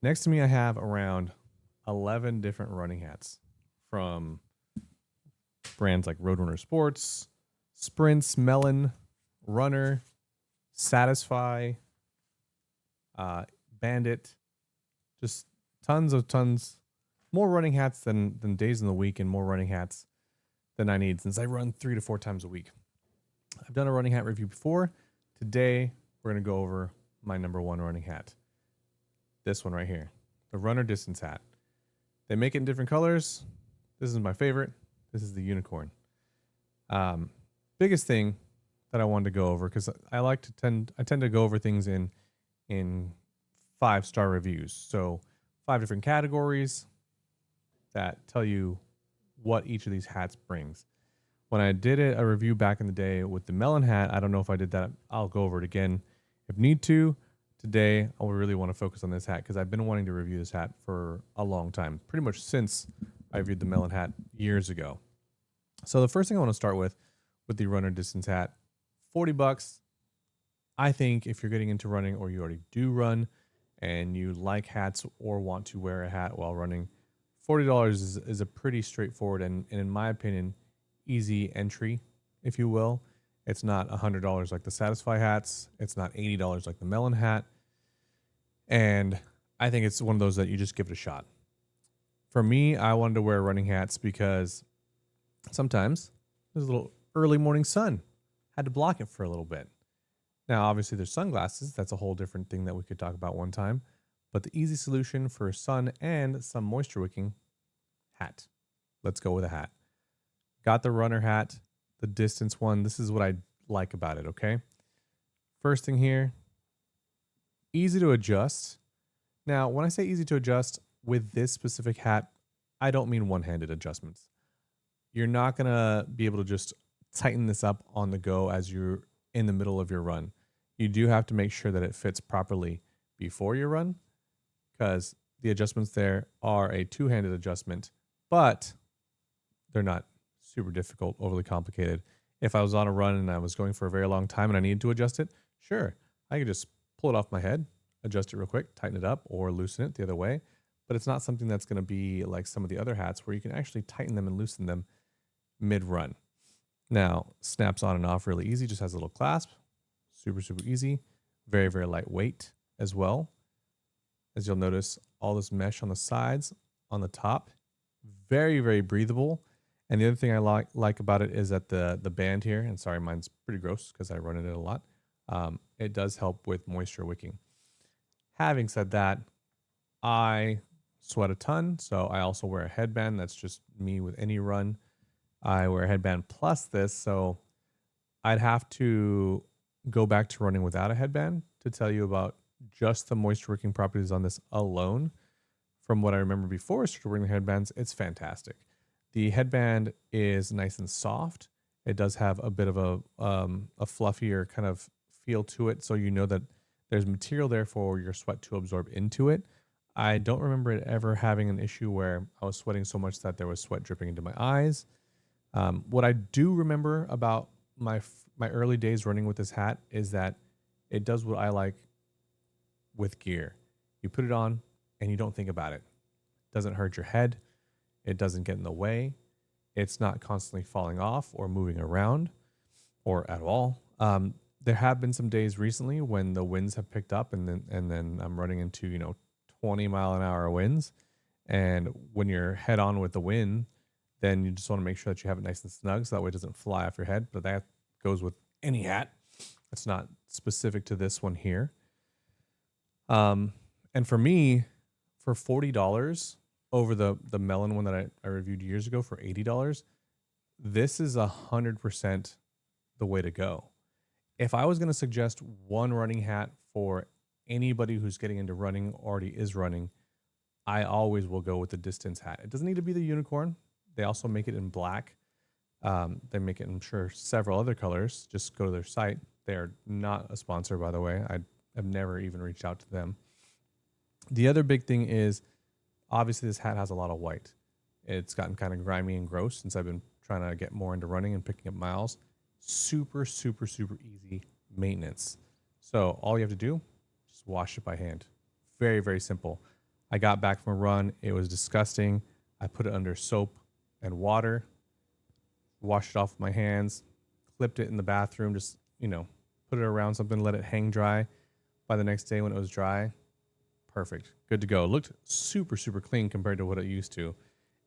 Next to me, I have around 11 different running hats from brands like Roadrunner Sports, Sprints, Melon, Runner, Satisfy, Bandit, just tons, more running hats than days in the week, and more running hats than I need since I run 3 to 4 times a week. I've done a running hat review before. Today, we're going to go over my number one running hat. This one right here, the Runner Distance hat. They make it in different colors. This is my favorite. This is the unicorn. Biggest thing that I wanted to go over, because I tend to go over things in 5-star reviews. So 5 different categories that tell you what each of these hats brings. When I did a review back in the day with the Melon hat, I don't know if I did that. I'll go over it again if need to. Today, I really want to focus on this hat because I've been wanting to review this hat for a long time, pretty much since I reviewed the Melon hat years ago. So the first thing I want to start with the Runner Distance hat, $40. I think if you're getting into running or you already do run and you like hats or want to wear a hat while running, $40 is a pretty straightforward and in my opinion, easy entry, if you will. It's not $100 like the Satisfy hats. It's not $80 like the Melon hat. And I think it's one of those that you just give it a shot. For me, I wanted to wear running hats because sometimes there's a little early morning sun. Had to block it for a little bit. Now, obviously, there's sunglasses. That's a whole different thing that we could talk about one time. But the easy solution for sun and some moisture wicking, hat. Let's go with a hat. Got the runner hat, the distance one. This is what I like about it, okay? First thing here, easy to adjust. Now, when I say easy to adjust with this specific hat, I don't mean one-handed adjustments. You're not going to be able to just tighten this up on the go as you're in the middle of your run. You do have to make sure that it fits properly before your run because the adjustments there are a two-handed adjustment, but they're not super difficult, overly complicated. If I was on a run and I was going for a very long time and I needed to adjust it, sure, I could just pull it off my head, adjust it real quick, tighten it up, or loosen it the other way. But it's not something that's going to be like some of the other hats where you can actually tighten them and loosen them mid-run. Now, snaps on and off really easy, just has a little clasp. Super easy. Very, very lightweight as well. As you'll notice, all this mesh on the sides, on the top. Very, very breathable. And the other thing I like about it is that the band here, and sorry, mine's pretty gross because I run in it a lot. It does help with moisture wicking. Having said that, I sweat a ton, so I also wear a headband. That's just me with any run. I wear a headband plus this, so I'd have to go back to running without a headband to tell you about just the moisture wicking properties on this alone. From what I remember before I started wearing the headbands, it's fantastic. The headband is nice and soft. It does have a bit of a fluffier kind of feel to it, so you know that there's material there for your sweat to absorb into it. I don't remember it ever having an issue where I was sweating so much that there was sweat dripping into my eyes. What I do remember about my early days running with this hat is that it does what I like with gear. You put it on and you don't think about it. It doesn't hurt your head. It doesn't get in the way. It's not constantly falling off or moving around or at all. There have been some days recently when the winds have picked up and then I'm running into 20-mile-an-hour winds. And when you're head on with the wind, then you just want to make sure that you have it nice and snug so that way it doesn't fly off your head. But that goes with any hat. It's not specific to this one here. And for me, for $40 over the Melon one that I reviewed years ago for $80, this is 100% the way to go. If I was going to suggest one running hat for anybody who's getting into running, already is running, I always will go with the distance hat. It doesn't need to be the unicorn. They also make it in black. They make it, I'm sure, several other colors. Just go to their site. They're not a sponsor, by the way. I have never even reached out to them. The other big thing is, obviously, this hat has a lot of white. It's gotten kind of grimy and gross since I've been trying to get more into running and picking up miles. Super easy maintenance. So all you have to do, just wash it by hand. Very, very simple. I got back from a run. It was disgusting. I put it under soap and water, washed it off with my hands, clipped it in the bathroom, just, put it around something, let it hang dry. By the next day when it was dry, perfect. Good to go. It looked super, super clean compared to what it used to.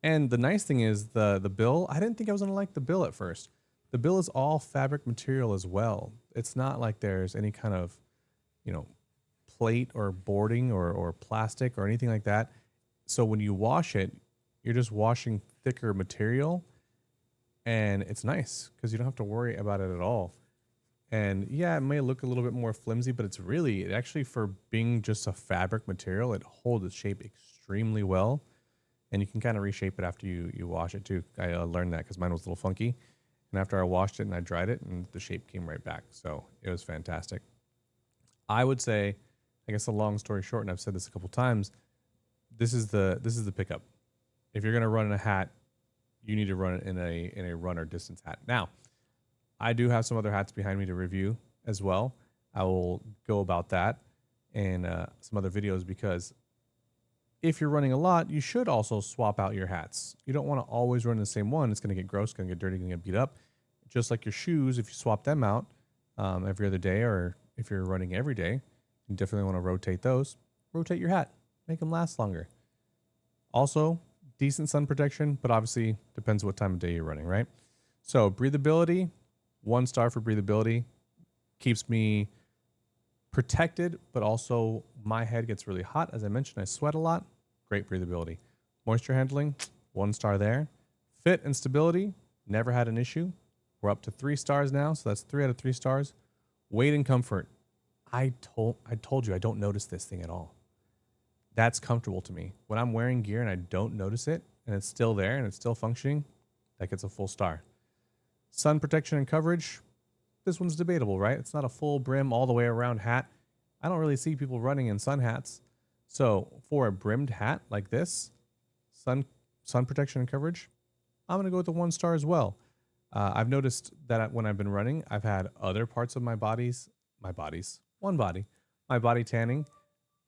And the nice thing is the bill, I didn't think I was going to like the bill at first. The bill is all fabric material as well. It's not like there's any kind of, plate or boarding or plastic or anything like that. So when you wash it, you're just washing thicker material, and it's nice because you don't have to worry about it at all. And yeah, it may look a little bit more flimsy, but it actually, for being just a fabric material, it holds its shape extremely well. And you can kind of reshape it after you wash it too. I learned that because mine was a little funky. And after I washed it and I dried it, and the shape came right back. So it was fantastic. I would say, I guess, a long story short, and I've said this a couple times, this is the pickup. If you're gonna run in a hat, you need to run it in a runner distance hat. Now, I do have some other hats behind me to review as well. I will go about that in some other videos, because if you're running a lot, you should also swap out your hats. You don't want to always run the same one. It's going to get gross, going to get dirty, going to get beat up. Just like your shoes, if you swap them out every other day, or if you're running every day, you definitely want to rotate those. Rotate your hat. Make them last longer. Also, decent sun protection, but obviously depends what time of day you're running, right? So breathability, 1 star for breathability. Keeps me protected, but also my head gets really hot. As I mentioned, I sweat a lot. Great breathability. Moisture handling, 1 star there. Fit and stability, never had an issue. We're up to 3 stars now, so that's 3 out of 3 stars. Weight and comfort. I told you I don't notice this thing at all. That's comfortable to me. When I'm wearing gear and I don't notice it, and it's still there and it's still functioning, that gets a full star. Sun protection and coverage, this one's debatable, right? It's not a full brim all the way around hat. I don't really see people running in sun hats. So for a brimmed hat like this, sun protection and coverage, I'm going to go with the 1 star as well. I've noticed that when I've been running, I've had other parts of my body tanning,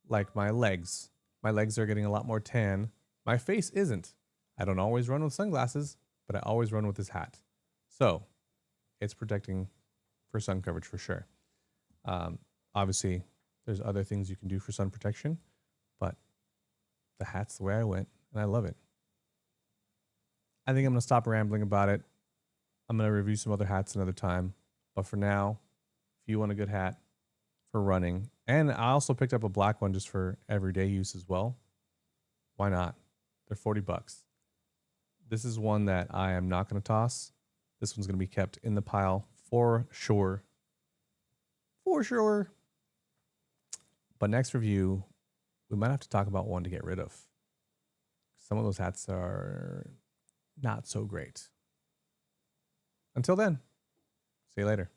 like my legs. My legs are getting a lot more tan. My face isn't. I don't always run with sunglasses, but I always run with this hat. So it's protecting for sun coverage for sure. Obviously, there's other things you can do for sun protection, but the hat's the way I went, and I love it. I think I'm going to stop rambling about it. I'm going to review some other hats another time. But for now, if you want a good hat for running, and I also picked up a black one just for everyday use as well, why not? They're $40. This is one that I am not going to toss. This one's going to be kept in the pile for sure. For sure. But next review, we might have to talk about one to get rid of. Some of those hats are not so great. Until then, see you later.